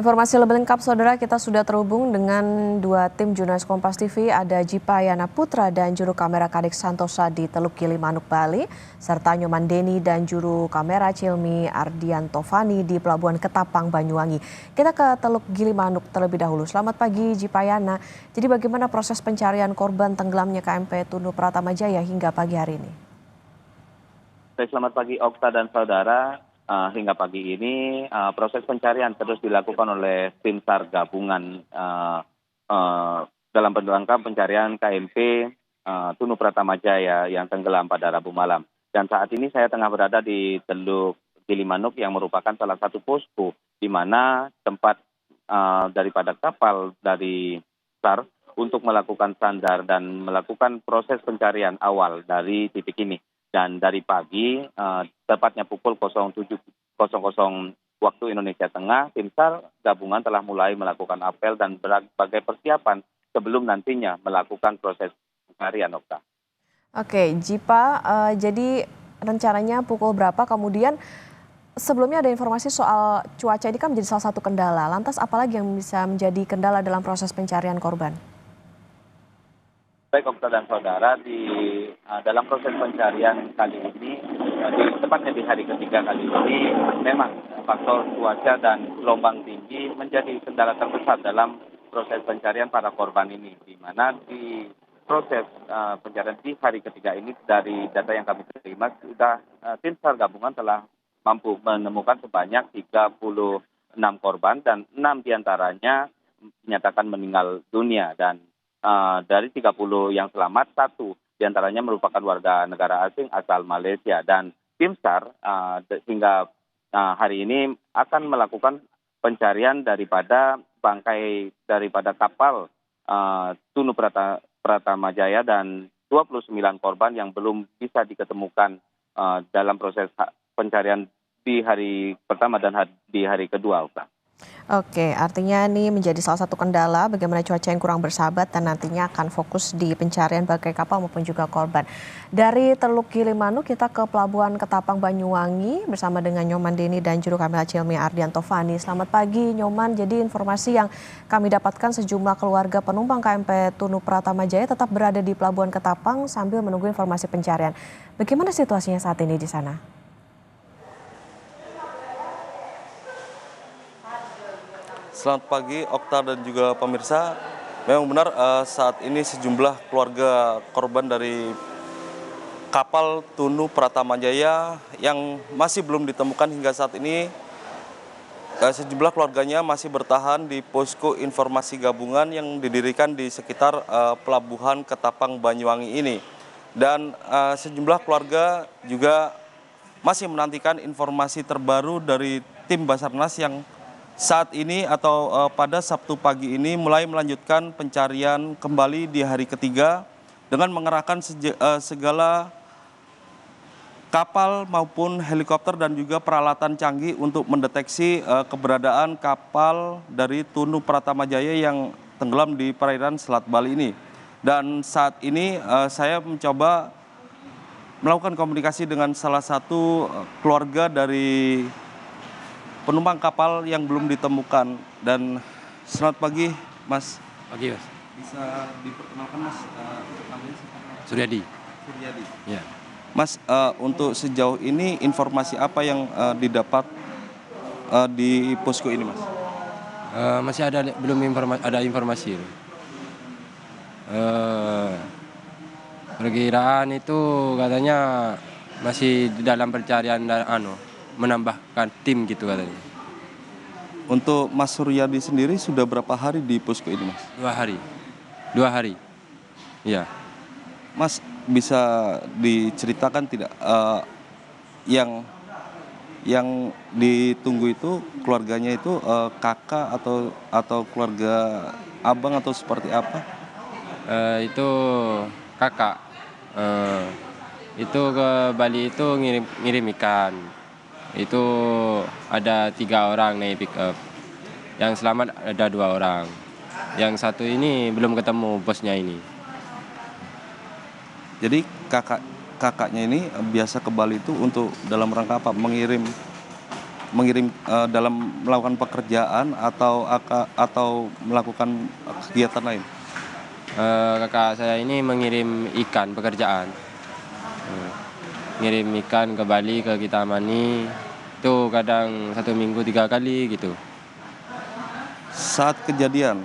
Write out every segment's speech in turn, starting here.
Informasi lebih lengkap, Saudara, kita sudah terhubung dengan dua tim jurnalis Kompas TV, ada Jipa Yana Putra dan juru kamera Kadek Santosa di Teluk Gilimanuk, Bali, serta Nyoman Deni dan juru kamera Cilmi Ardianto Fani di Pelabuhan Ketapang, Banyuwangi. Kita ke Teluk Gilimanuk terlebih dahulu. Selamat pagi, Jipa Yana. Jadi bagaimana proses pencarian korban tenggelamnya KMP Tunu Pratama Jaya hingga pagi hari ini? Selamat pagi, Okta dan saudara. Hingga pagi ini proses pencarian terus dilakukan oleh tim SAR gabungan dalam rangka pencarian KMP Tunu Pratama Jaya yang tenggelam pada Rabu malam. Dan saat ini saya tengah berada di Teluk Gilimanuk yang merupakan salah satu posko di mana tempat daripada kapal dari SAR untuk melakukan sandar dan melakukan proses pencarian awal dari titik ini. Dan dari pagi, tepatnya pukul 07.00 waktu Indonesia Tengah, tim SAR gabungan telah mulai melakukan apel dan berbagai persiapan sebelum nantinya melakukan proses pencarian, Okta. Oke, Jipa, jadi rencananya pukul berapa? Kemudian sebelumnya ada informasi soal cuaca ini kan menjadi salah satu kendala. Lantas apalagi yang bisa menjadi kendala dalam proses pencarian korban? Baik, Okta dan saudara, dalam proses pencarian kali ini, tepatnya di hari ketiga kali ini, memang faktor cuaca dan gelombang tinggi menjadi kendala terbesar dalam proses pencarian para korban ini. Di mana di proses pencarian di hari ketiga ini, dari data yang kami terima, sudah tim SAR gabungan telah mampu menemukan sebanyak 36 korban dan 6 diantaranya dinyatakan meninggal dunia. Dan dari 30 yang selamat, 1 diantaranya merupakan warga negara asing asal Malaysia. Dan tim SAR hingga hari ini akan melakukan pencarian daripada bangkai daripada kapal Tunu Pratama Jaya dan 29 korban yang belum bisa diketemukan dalam proses pencarian di hari pertama dan di hari kedua, Pak. Oke, artinya ini menjadi salah satu kendala bagaimana cuaca yang kurang bersahabat dan nantinya akan fokus di pencarian bangkai kapal maupun juga korban. Dari Teluk Gilimanuk kita ke Pelabuhan Ketapang, Banyuwangi bersama dengan Nyoman Deni dan juru kamera Cilmi Ardianto Fani. Selamat pagi, Nyoman. Jadi informasi yang kami dapatkan, sejumlah keluarga penumpang KMP Tunu Pratama Jaya tetap berada di Pelabuhan Ketapang sambil menunggu informasi pencarian. Bagaimana situasinya saat ini di sana? Selamat pagi, Okta dan juga pemirsa. Memang benar saat ini sejumlah keluarga korban dari kapal Tunu Pratama Jaya yang masih belum ditemukan hingga saat ini, sejumlah keluarganya masih bertahan di posko informasi gabungan yang didirikan di sekitar Pelabuhan Ketapang, Banyuwangi ini. Dan sejumlah keluarga juga masih menantikan informasi terbaru dari tim Basarnas yang saat ini atau pada Sabtu pagi ini mulai melanjutkan pencarian kembali di hari ketiga dengan mengerahkan segala kapal maupun helikopter dan juga peralatan canggih untuk mendeteksi keberadaan kapal dari Tunu Pratama Jaya yang tenggelam di perairan Selat Bali ini. Dan saat ini saya mencoba melakukan komunikasi dengan salah satu keluarga dari penumpang kapal yang belum ditemukan. Dan selamat pagi, Mas. Pagi, Mas. Bisa diperkenalkan, Mas, namanya siapa? Suryadi. Suryadi. Ya. Mas, untuk sejauh ini informasi apa yang didapat di posko ini, Mas? Masih ada belum ada informasi. Perkiraan itu katanya masih di dalam pencarian dan menambahkan tim gitu katanya. Untuk Mas Suryadi sendiri sudah berapa hari di posko ini, Mas? 2 hari. 2 hari. Iya. Mas, bisa diceritakan tidak yang ditunggu itu keluarganya itu kakak atau keluarga abang atau seperti apa? Itu kakak. Itu ke Bali itu ngirim ikan. Itu ada 3 orang naik pick up. Yang selamat ada 2 orang. Yang satu ini belum ketemu bosnya ini. Jadi kakaknya ini biasa ke Bali itu untuk dalam rangka apa? Mengirim mengirim dalam melakukan pekerjaan atau melakukan kegiatan lain? Kakak saya ini mengirim ikan pekerjaan. Ngirim ikan ke Bali, ke Kintamani. Itu kadang 1 minggu 3 kali gitu. Saat kejadian,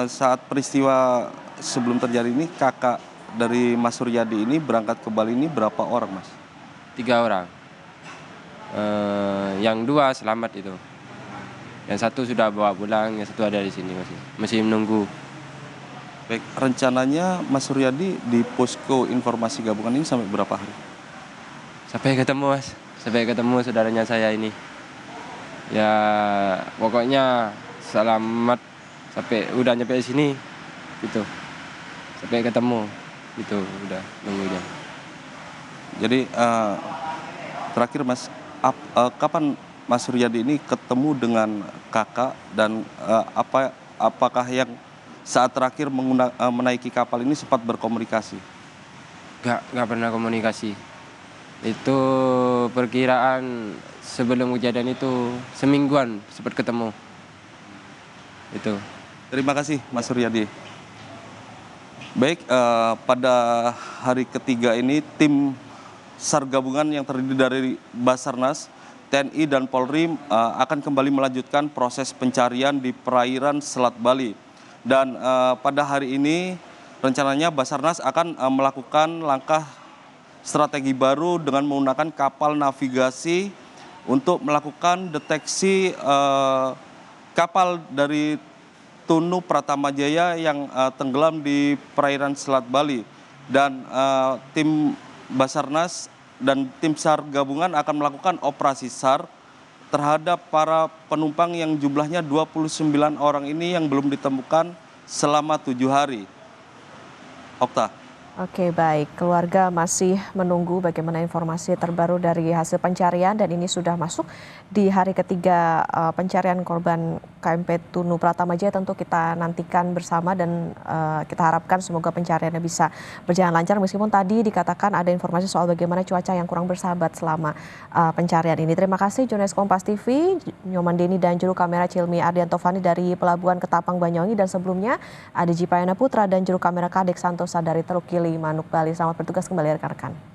saat peristiwa sebelum terjadi ini, kakak dari Mas Suryadi ini berangkat ke Bali ini berapa orang, Mas? 3 orang. Yang 2 selamat itu. Yang 1 sudah bawa pulang, yang 1 ada di sini masih menunggu. Baik, rencananya Mas Suryadi di posko informasi gabungan ini sampai berapa hari? Sampai ketemu, Mas. Sampai ketemu saudaranya saya ini. Ya, pokoknya selamat sampai udah nyampe sini gitu. Sampai ketemu gitu, udah nunggunya. Jadi terakhir Mas, kapan Mas Suryadi ini ketemu dengan kakak dan apakah yang saat terakhir menaiki kapal ini sempat berkomunikasi? Nggak pernah komunikasi. Itu perkiraan sebelum kejadian itu semingguan sempat ketemu. Itu. Terima kasih Mas Suryadi. Baik, pada hari ketiga ini tim SAR gabungan yang terdiri dari Basarnas, TNI dan Polri akan kembali melanjutkan proses pencarian di perairan Selat Bali. Dan pada hari ini rencananya Basarnas akan melakukan langkah strategi baru dengan menggunakan kapal navigasi untuk melakukan deteksi kapal dari Tunu Pratamajaya yang tenggelam di perairan Selat Bali. Dan tim Basarnas dan tim SAR gabungan akan melakukan operasi SAR terhadap para penumpang yang jumlahnya 29 orang ini yang belum ditemukan selama 7 hari. Okta. Oke, baik. Keluarga masih menunggu bagaimana informasi terbaru dari hasil pencarian dan ini sudah masuk di hari ketiga pencarian korban KMP Tunu Pratamajaya. Tentu kita nantikan bersama dan kita harapkan semoga pencariannya bisa berjalan lancar meskipun tadi dikatakan ada informasi soal bagaimana cuaca yang kurang bersahabat selama pencarian ini. Terima kasih jurnalis Kompas TV, Nyoman Deni dan juru kamera Cilmi Ardianto Fani dari Pelabuhan Ketapang Banyuwangi, dan sebelumnya ada Jipayana Putra dan juru kamera Kadek Santosa dari Teluk Gili Manuk Bali. Selamat bertugas kembali rekan-rekan.